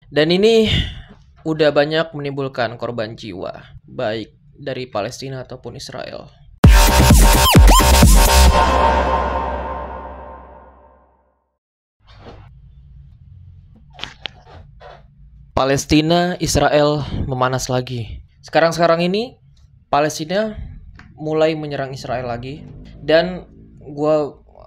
Dan ini udah banyak menimbulkan korban jiwa, baik dari Palestina ataupun Israel. Palestina, Israel memanas lagi. Sekarang ini Palestina mulai menyerang Israel lagi. Dan gue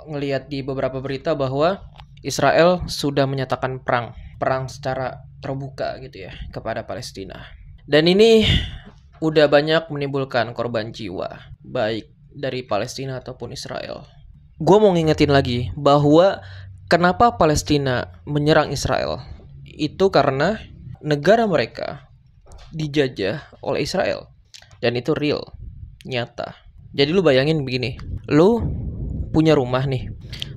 ngelihat di beberapa berita bahwa Israel sudah menyatakan perang secara terbuka gitu ya kepada Palestina. Dan ini udah banyak menimbulkan korban jiwa, baik dari Palestina ataupun Israel. Gue mau ngingetin lagi bahwa kenapa Palestina menyerang Israel itu karena negara mereka dijajah oleh Israel. Dan itu real, nyata. Jadi lu bayangin begini, lu punya rumah nih,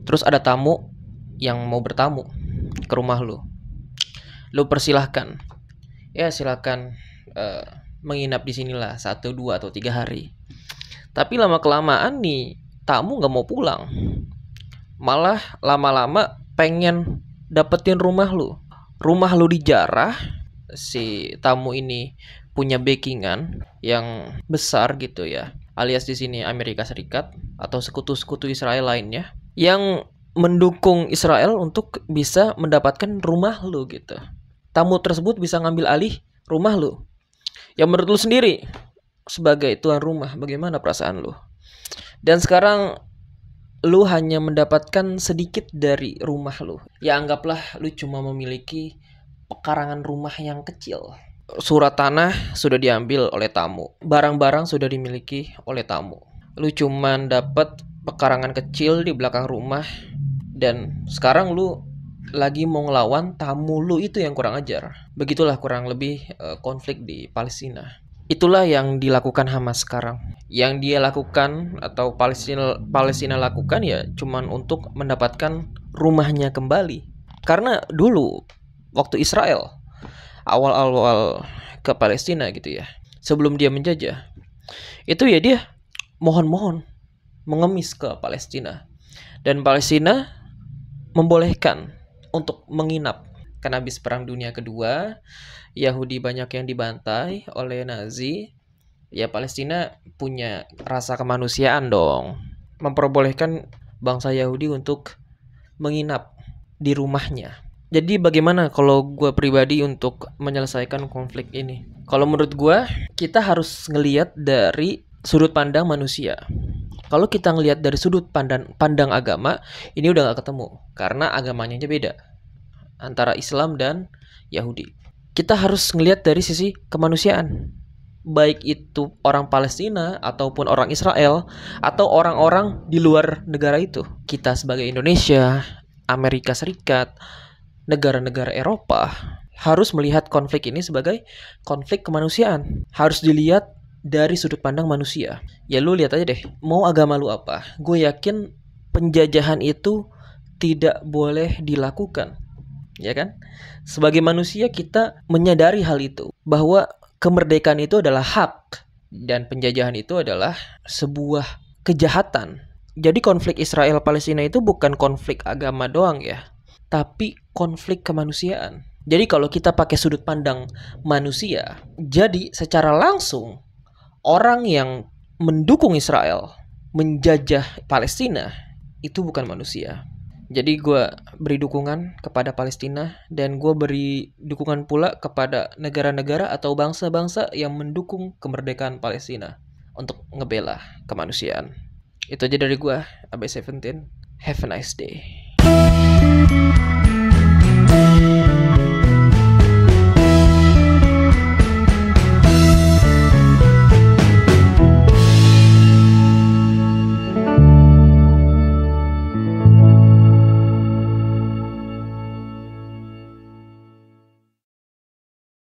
terus ada tamu yang mau bertamu ke rumah lu. Lu persilahkan, ya silakan menginap di sinilah 1, 2, atau 3 hari. Tapi lama-kelamaan nih tamu gak mau pulang, malah lama-lama pengen dapetin rumah lu. Rumah lu dijarah, si tamu ini punya backingan yang besar gitu ya, alias di sini Amerika Serikat atau sekutu-sekutu Israel lainnya yang mendukung Israel untuk bisa mendapatkan rumah lu gitu. Tamu tersebut bisa ngambil alih rumah lu. Yang menurut lu sendiri sebagai tuan rumah, bagaimana perasaan lu? Dan sekarang lu hanya mendapatkan sedikit dari rumah lu. Ya anggaplah lu cuma memiliki pekarangan rumah yang kecil. Surat tanah sudah diambil oleh tamu. Barang-barang sudah dimiliki oleh tamu. Lu cuma dapat pekarangan kecil di belakang rumah. Dan sekarang lu lagi mau ngelawan tamu lu itu yang kurang ajar. Begitulah kurang lebih konflik di Palestina. Itulah yang dilakukan Hamas sekarang. Yang dia lakukan atau Palestina lakukan ya cuman untuk mendapatkan rumahnya kembali. Karena dulu waktu Israel awal-awal ke Palestina gitu ya, sebelum dia menjajah, itu ya dia mohon-mohon mengemis ke Palestina. Dan Palestina membolehkan untuk menginap. Karena habis Perang Dunia Kedua, Yahudi banyak yang dibantai oleh Nazi. Ya Palestina punya rasa kemanusiaan dong, memperbolehkan bangsa Yahudi untuk menginap di rumahnya. Jadi bagaimana kalau gue pribadi untuk menyelesaikan konflik ini? Kalau menurut gue, kita harus ngelihat dari sudut pandang manusia. Kalau kita ngelihat dari sudut pandang agama, ini udah gak ketemu. Karena agamanya aja beda antara Islam dan Yahudi. Kita harus ngelihat dari sisi kemanusiaan. Baik itu orang Palestina ataupun orang Israel atau orang-orang di luar negara itu. Kita sebagai Indonesia, Amerika Serikat, negara-negara Eropa harus melihat konflik ini sebagai konflik kemanusiaan. Harus dilihat dari sudut pandang manusia. Ya lu lihat aja deh, mau agama lu apa? Gue yakin penjajahan itu tidak boleh dilakukan. Ya kan? Sebagai manusia kita menyadari hal itu, bahwa kemerdekaan itu adalah hak dan penjajahan itu adalah sebuah kejahatan. Jadi konflik Israel Palestina itu bukan konflik agama doang ya, tapi konflik kemanusiaan. Jadi kalau kita pakai sudut pandang manusia, jadi secara langsung orang yang mendukung Israel menjajah Palestina itu bukan manusia. Jadi gue beri dukungan kepada Palestina dan gue beri dukungan pula kepada negara-negara atau bangsa-bangsa yang mendukung kemerdekaan Palestina untuk ngebela kemanusiaan. Itu aja dari gue, AB17. Have a nice day.